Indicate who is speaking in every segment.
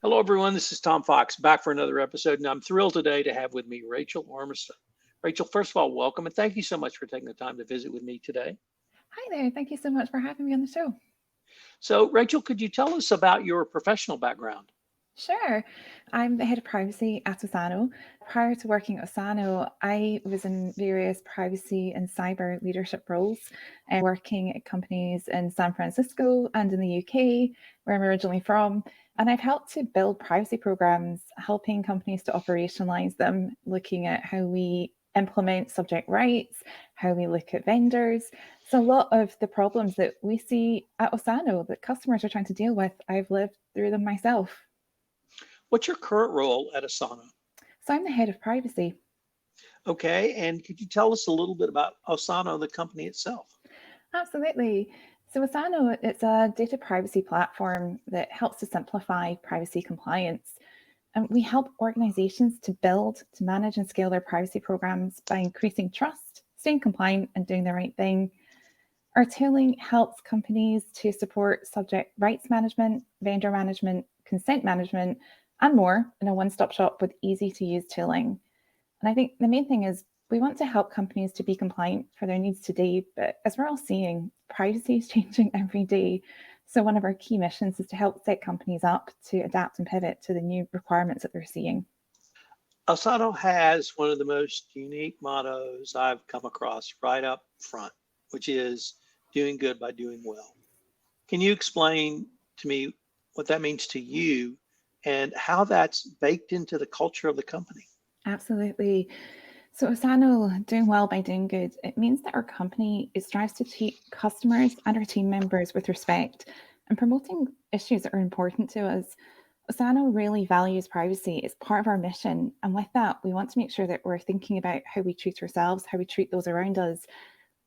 Speaker 1: Hello, everyone. This is Tom Fox back for another episode, and I'm thrilled today to have with me Rachael Ormiston. Rachael, first of all, welcome, and thank you so much for taking the time to visit with me today.
Speaker 2: Hi there. Thank you so much for having me on the show.
Speaker 1: So, Rachael, could you tell us about your professional background?
Speaker 2: Sure. I'm the head of privacy at Osano. Prior to working at Osano, I was in various privacy and cyber leadership roles, working at companies in San Francisco and in the UK, where I'm originally from. And I've helped to build privacy programs, helping companies to operationalize them, looking at how we implement subject rights, how we look at vendors. So, a lot of the problems that we see at Osano that customers are trying to deal with, I've lived through them myself.
Speaker 1: What's your current role at Asana?
Speaker 2: So I'm the head of privacy.
Speaker 1: Okay, and could you tell us a little bit about Osano, the company itself?
Speaker 2: Absolutely. So Asano, it's a data privacy platform that helps to simplify privacy compliance. And we help organizations to build, to manage and scale their privacy programs by increasing trust, staying compliant and doing the right thing. Our tooling helps companies to support subject rights management, vendor management, consent management, and more in a one-stop shop with easy to use tooling. And I think the main thing is we want to help companies to be compliant for their needs today. But as we're all seeing, privacy is changing every day. So one of our key missions is to help set companies up to adapt and pivot to the new requirements that they're seeing.
Speaker 1: Osano has one of the most unique mottos I've come across right up front, which is doing good by doing well. Can you explain to me what that means to you and how that's baked into the culture of the company?
Speaker 2: Absolutely. So Osano doing well by doing good, it means that our company it strives to treat customers and our team members with respect and promoting issues that are important to us. Osano really values privacy. It's part of our mission. And with that, we want to make sure that we're thinking about how we treat ourselves, how we treat those around us.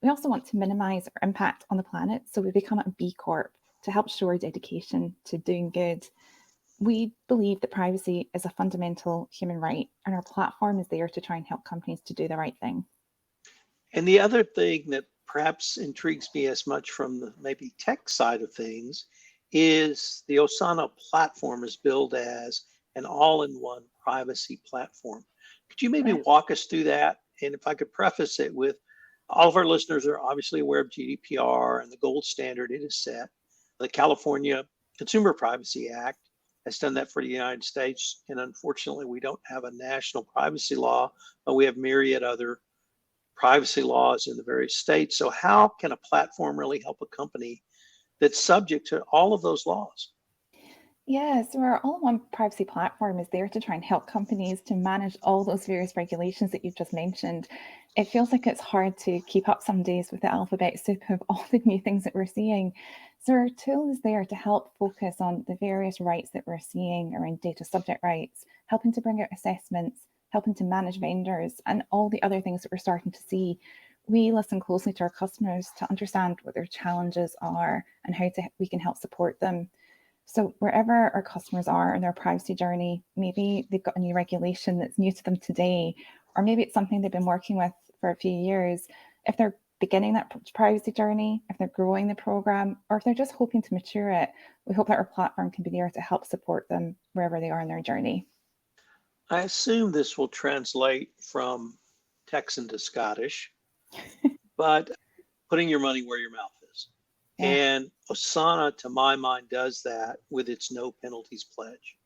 Speaker 2: We also want to minimize our impact on the planet. So we become a B Corp to help show our dedication to doing good. We believe that privacy is a fundamental human right, and our platform is there to try and help companies to do the right thing.
Speaker 1: And the other thing that perhaps intrigues me as much from the maybe tech side of things is the Osana platform is billed as an all-in-one privacy platform. Could you maybe
Speaker 2: Correct.
Speaker 1: walk us through that? And if I could preface it with all of our listeners are obviously aware of GDPR and the gold standard it is set. The California Consumer Privacy Act has done that for the United States. And unfortunately, we don't have a national privacy law, but we have myriad other privacy laws in the various states. So, how can a platform really help a company that's subject to all of those laws?
Speaker 2: Yeah, so our all-in-one privacy platform is there to try and help companies to manage all those various regulations that you've just mentioned. It feels like it's hard to keep up some days with the alphabet soup of all the new things that we're seeing. So our tool is there to help focus on the various rights that we're seeing around data subject rights, helping to bring out assessments, helping to manage vendors, and all the other things that we're starting to see. We listen closely to our customers to understand what their challenges are and we can help support them. So wherever our customers are in their privacy journey, maybe they've got a new regulation that's new to them today, or maybe it's something they've been working with for a few years. If they're beginning that privacy journey, if they're growing the program, or if they're just hoping to mature it, we hope that our platform can be there to help support them wherever they are in their journey.
Speaker 1: I assume this will translate from Texan to Scottish, but putting your money where your mouth is.
Speaker 2: Yeah.
Speaker 1: And Osana, to my mind, does that with its no penalties pledge.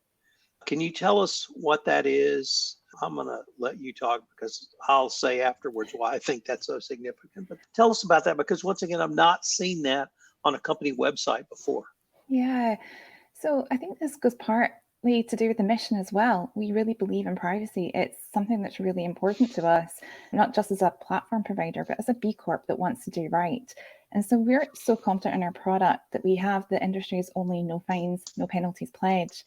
Speaker 1: Can you tell us what that is? I'm going to let you talk because I'll say afterwards why I think that's so significant. But tell us about that because, once again, I've not seen that on a company website before.
Speaker 2: Yeah. So I think this goes partly to do with the mission as well. We really believe in privacy. It's something that's really important to us, not just as a platform provider, but as a B Corp that wants to do right. And so we're so confident in our product that we have the industry's only no fines, no penalties pledge.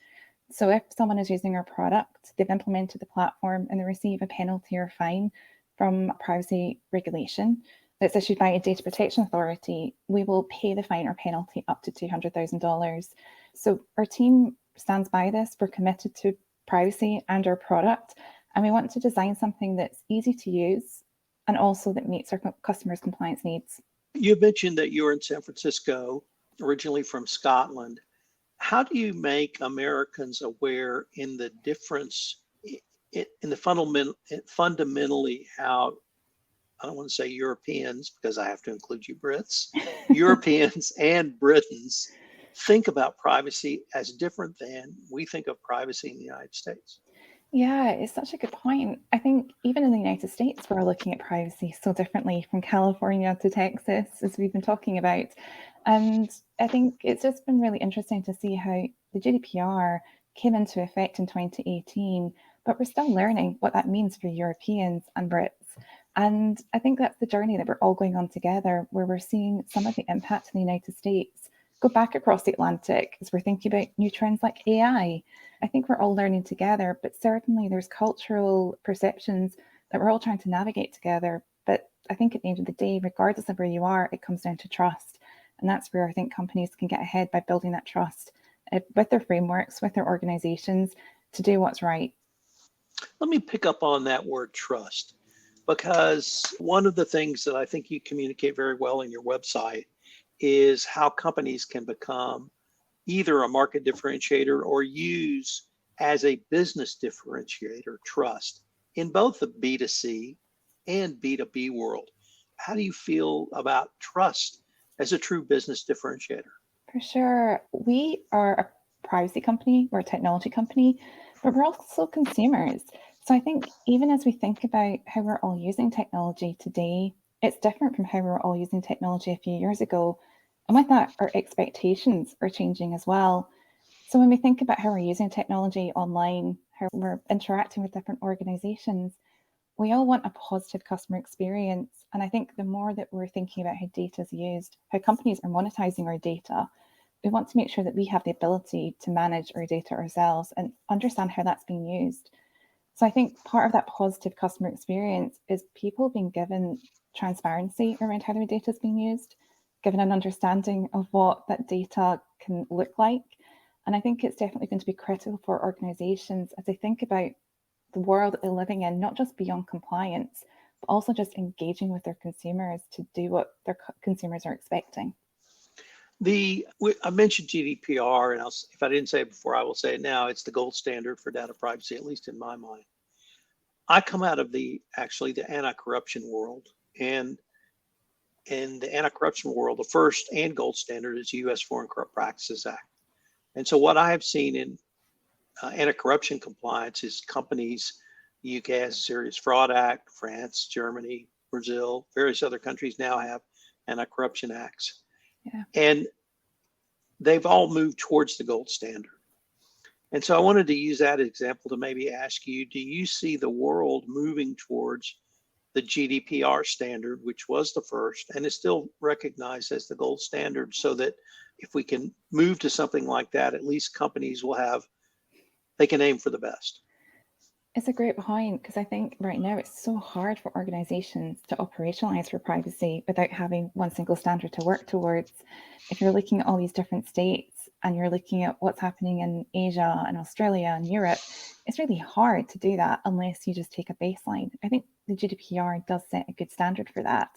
Speaker 2: So if someone is using our product, they've implemented the platform and they receive a penalty or fine from a privacy regulation that's issued by a data protection authority, we will pay the fine or penalty up to $200,000. So our team stands by this. We're committed to privacy and our product, and we want to design something that's easy to use and also that meets our customers' compliance needs.
Speaker 1: You mentioned that you were in San Francisco, originally from Scotland. How do you make Americans aware in the difference in the fundamentally how, I don't want to say Europeans because I have to include you Brits, Europeans and Britons think about privacy as different than we think of privacy in the United States?
Speaker 2: Yeah, it's such a good point. I think even in the United States, we're looking at privacy so differently from California to Texas, as we've been talking about. And I think it's just been really interesting to see how the GDPR came into effect in 2018, but we're still learning what that means for Europeans and Brits. And I think that's the journey that we're all going on together, where we're seeing some of the impact in the United States go back across the Atlantic as we're thinking about new trends like AI. I think we're all learning together, but certainly there's cultural perceptions that we're all trying to navigate together. But I think at the end of the day, regardless of where you are, it comes down to trust. And that's where I think companies can get ahead by building that trust with their frameworks, with their organizations to do what's right.
Speaker 1: Let me pick up on that word trust, because one of the things that I think you communicate very well in your website is how companies can become either a market differentiator or use as a business differentiator trust in both the B2C and B2B world. How do you feel about trust as a true business differentiator?
Speaker 2: For sure. We are a privacy company, we're a technology company, but we're also consumers. So I think even as we think about how we're all using technology today, it's different from how we were all using technology a few years ago. And with that, our expectations are changing as well. So when we think about how we're using technology online, how we're interacting with different organizations, we all want a positive customer experience. And I think the more that we're thinking about how data is used, how companies are monetizing our data, we want to make sure that we have the ability to manage our data ourselves and understand how that's being used. So I think part of that positive customer experience is people being given transparency around how their data is being used, given an understanding of what that data can look like. And I think it's definitely going to be critical for organizations as they think about the world that they're living in, not just beyond compliance, but also just engaging with their consumers to do what their consumers are expecting.
Speaker 1: I mentioned GDPR, and if I didn't say it before, I will say it now. It's the gold standard for data privacy, at least in my mind. I come out of the anti-corruption world, and in the anti-corruption world, the first and gold standard is the U.S. Foreign Corrupt Practices Act. And so what I have seen in anti-corruption compliance is companies, the UK has a Serious Fraud Act, France, Germany, Brazil, various other countries now have anti-corruption acts.
Speaker 2: Yeah.
Speaker 1: And they've all moved towards the gold standard. And so I wanted to use that example to maybe ask you, do you see the world moving towards the GDPR standard, which was the first and is still recognized as the gold standard, so that if we can move to something like that, at least companies they can aim for the best?
Speaker 2: It's a great point because I think right now it's so hard for organizations to operationalize for privacy without having one single standard to work towards. If you're looking at all these different states and you're looking at what's happening in Asia and Australia and Europe, it's really hard to do that unless you just take a baseline. I think the GDPR does set a good standard for that.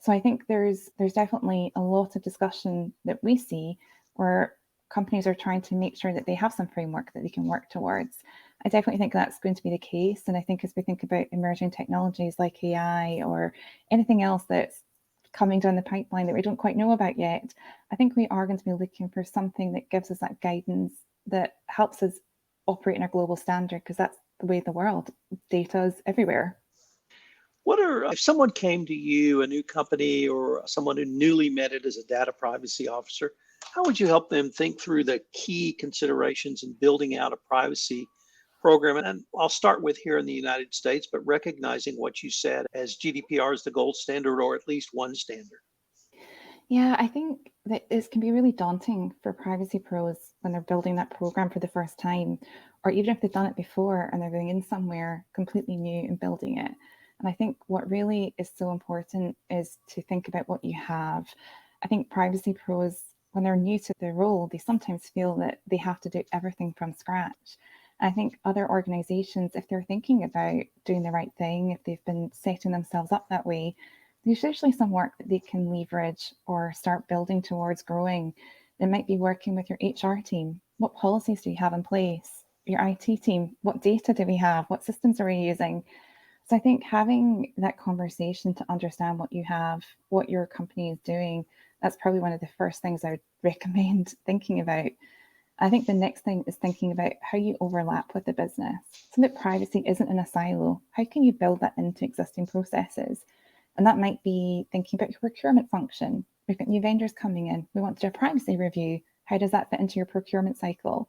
Speaker 2: So I think there's definitely a lot of discussion that we see where companies are trying to make sure that they have some framework that they can work towards. I definitely think that's going to be the case. And I think as we think about emerging technologies like AI or anything else that's coming down the pipeline that we don't quite know about yet, I think we are going to be looking for something that gives us that guidance that helps us operate in a global standard, because that's the way of the world. Data is everywhere.
Speaker 1: If someone came to you, a new company or someone who newly met it as a data privacy officer, how would you help them think through the key considerations in building out a privacy program? And I'll start with here in the United States, but recognizing what you said as GDPR is the gold standard, or at least one standard.
Speaker 2: Yeah, I think that this can be really daunting for privacy pros when they're building that program for the first time, or even if they've done it before and they're going in somewhere completely new and building it. And I think what really is so important is to think about what you have. I think privacy pros, when they're new to their role, they sometimes feel that they have to do everything from scratch. And I think other organizations, if they're thinking about doing the right thing, if they've been setting themselves up that way, there's usually some work that they can leverage or start building towards growing. It might be working with your HR team. What policies do you have in place? Your IT team, what data do we have? What systems are we using? So I think having that conversation to understand what you have, what your company is doing, that's probably one of the first things I would recommend thinking about. I think the next thing is thinking about how you overlap with the business so that privacy isn't in a silo. How can you build that into existing processes? And that might be thinking about your procurement function. We've got new vendors coming in. We want to do a privacy review. How does that fit into your procurement cycle?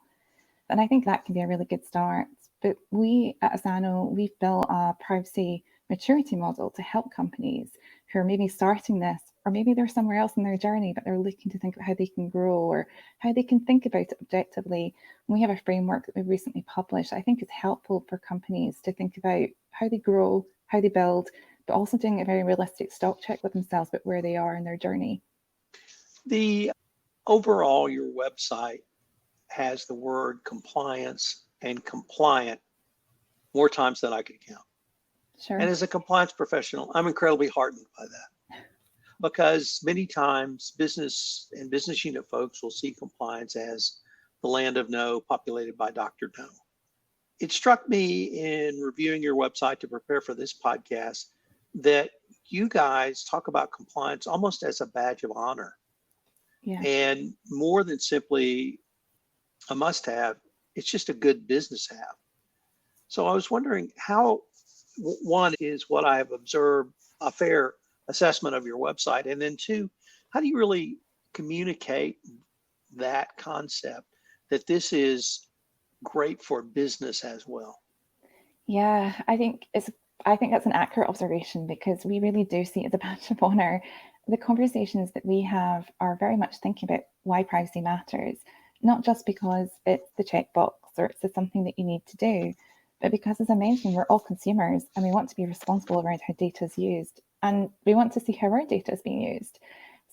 Speaker 2: And I think that can be a really good start. But we at Osano, we've built a privacy maturity model to help companies who are maybe starting this, or maybe they're somewhere else in their journey, but they're looking to think about how they can grow or how they can think about it objectively. And we have a framework that we've recently published. I think it's helpful for companies to think about how they grow, how they build, but also doing a very realistic stock check with themselves about where they are in their journey.
Speaker 1: The overall, your website has the word compliance and compliant more times than I could count.
Speaker 2: Sure.
Speaker 1: And as a compliance professional, I'm incredibly heartened by that, because many times business and business unit folks will see compliance as the land of no, populated by Dr. No. It struck me in reviewing your website to prepare for this podcast that you guys talk about compliance almost as a badge of honor.
Speaker 2: Yeah.
Speaker 1: And more than simply a must-have, it's just a good business have. So I was wondering how, one is what I have observed, a fair assessment of your website, and then two, how do you really communicate that concept that this is great for business as well?
Speaker 2: Yeah, I think that's an accurate observation, because we really do see it as a badge of honor. The conversations that we have are very much thinking about why privacy matters, not just because it's the checkbox or it's something that you need to do, but because, as I mentioned, we're all consumers and we want to be responsible around how data is used, and we want to see how our data is being used.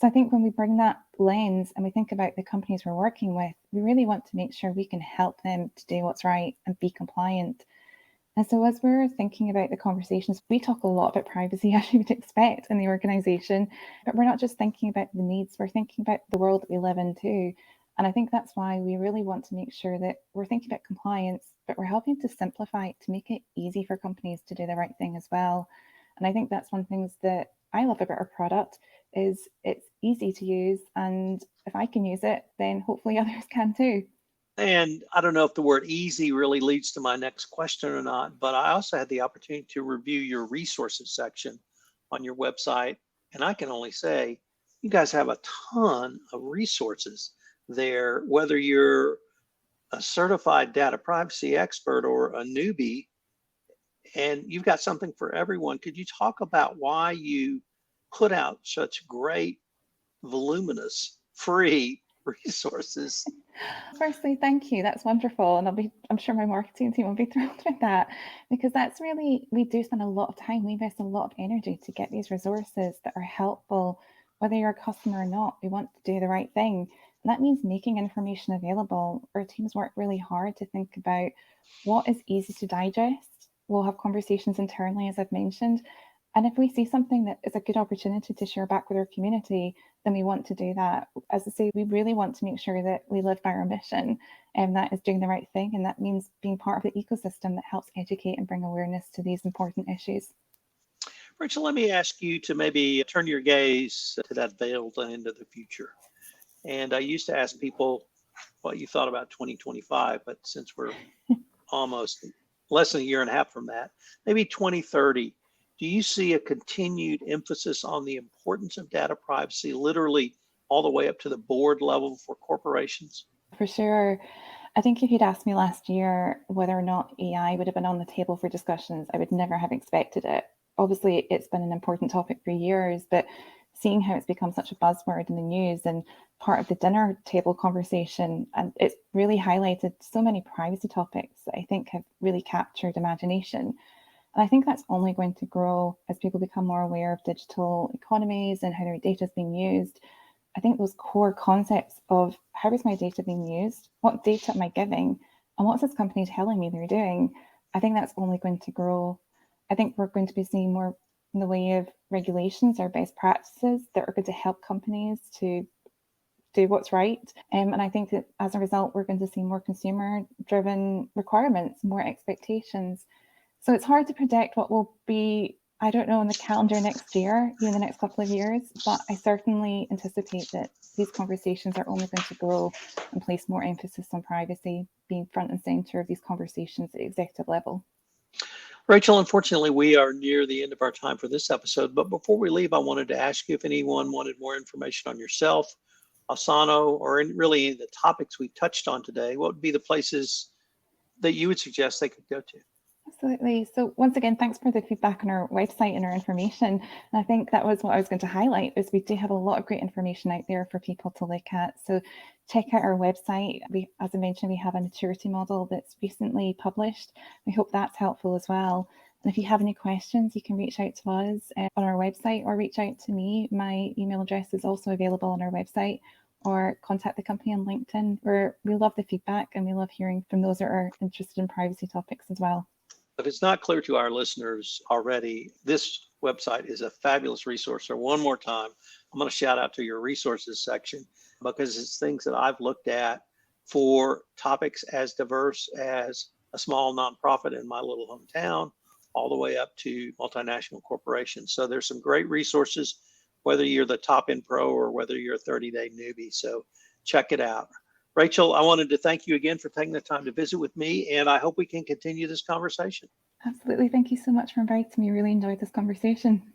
Speaker 2: So I think when we bring that lens and we think about the companies we're working with, we really want to make sure we can help them to do what's right and be compliant. And so as we're thinking about the conversations, we talk a lot about privacy, as you would expect in the organization, but we're not just thinking about the needs, we're thinking about the world that we live in too. And I think that's why we really want to make sure that we're thinking about compliance, but we're helping to simplify it to make it easy for companies to do the right thing as well. And I think that's one of the things that I love about our product is it's easy to use. And if I can use it, then hopefully others can too.
Speaker 1: And I don't know if the word easy really leads to my next question or not, but I also had the opportunity to review your resources section on your website. And I can only say you guys have a ton of resources there, whether you're a certified data privacy expert or a newbie, and you've got something for everyone. Could you talk about why you put out such great, voluminous, free resources?
Speaker 2: Firstly, thank you. That's wonderful. And I'm sure my marketing team will be thrilled with that, because that's really, we do spend a lot of time, we invest a lot of energy to get these resources that are helpful, whether you're a customer or not. We want to do the right thing. And that means making information available. Our teams work really hard to think about what is easy to digest. We'll have conversations internally, as I've mentioned. And if we see something that is a good opportunity to share back with our community, then we want to do that. As I say, we really want to make sure that we live by our mission, and that is doing the right thing. And that means being part of the ecosystem that helps educate and bring awareness to these important issues.
Speaker 1: Rachel, let me ask you to maybe turn your gaze to that veiled into the future. And I used to ask people what you thought about 2025, but since we're almost less than a year and a half from that, maybe 2030, do you see a continued emphasis on the importance of data privacy, literally all the way up to the board level for corporations?
Speaker 2: For sure. I think if you'd asked me last year whether or not AI would have been on the table for discussions, I would never have expected it. Obviously, it's been an important topic for years, but seeing how it's become such a buzzword in the news and part of the dinner table conversation, and it's really highlighted so many privacy topics that I think have really captured imagination. And I think that's only going to grow as people become more aware of digital economies and how their data is being used. I think those core concepts of how is my data being used, what data am I giving, and what's this company telling me they're doing, I think that's only going to grow. I think we're going to be seeing more in the way of regulations or best practices that are going to help companies to do what's right. And I think that as a result, we're going to see more consumer-driven requirements, more expectations. So it's hard to predict what will be, I don't know, on the calendar next year, in the next couple of years, but I certainly anticipate that these conversations are only going to grow and place more emphasis on privacy being front and center of these conversations at executive level.
Speaker 1: Rachael, unfortunately, we are near the end of our time for this episode, but before we leave, I wanted to ask you if anyone wanted more information on yourself, Osano, or really the topics we touched on today, what would be the places that you would suggest they could go to?
Speaker 2: Absolutely. So once again, thanks for the feedback on our website and our information. And I think that was what I was going to highlight, is we do have a lot of great information out there for people to look at. So check out our website. As I mentioned, we have a maturity model that's recently published. We hope that's helpful as well. And if you have any questions, you can reach out to us on our website or reach out to me. My email address is also available on our website, or contact the company on LinkedIn. We love the feedback and we love hearing from those that are interested in privacy topics as well.
Speaker 1: If it's not clear to our listeners already, this website is a fabulous resource. So one more time, I'm going to shout out to your resources section, because it's things that I've looked at for topics as diverse as a small nonprofit in my little hometown, all the way up to multinational corporations. So there's some great resources, whether you're the top end pro or whether you're a 30-day newbie. So check it out. Rachael, I wanted to thank you again for taking the time to visit with me, and I hope we can continue this conversation.
Speaker 2: Absolutely. Thank you so much for inviting me. Really enjoyed this conversation.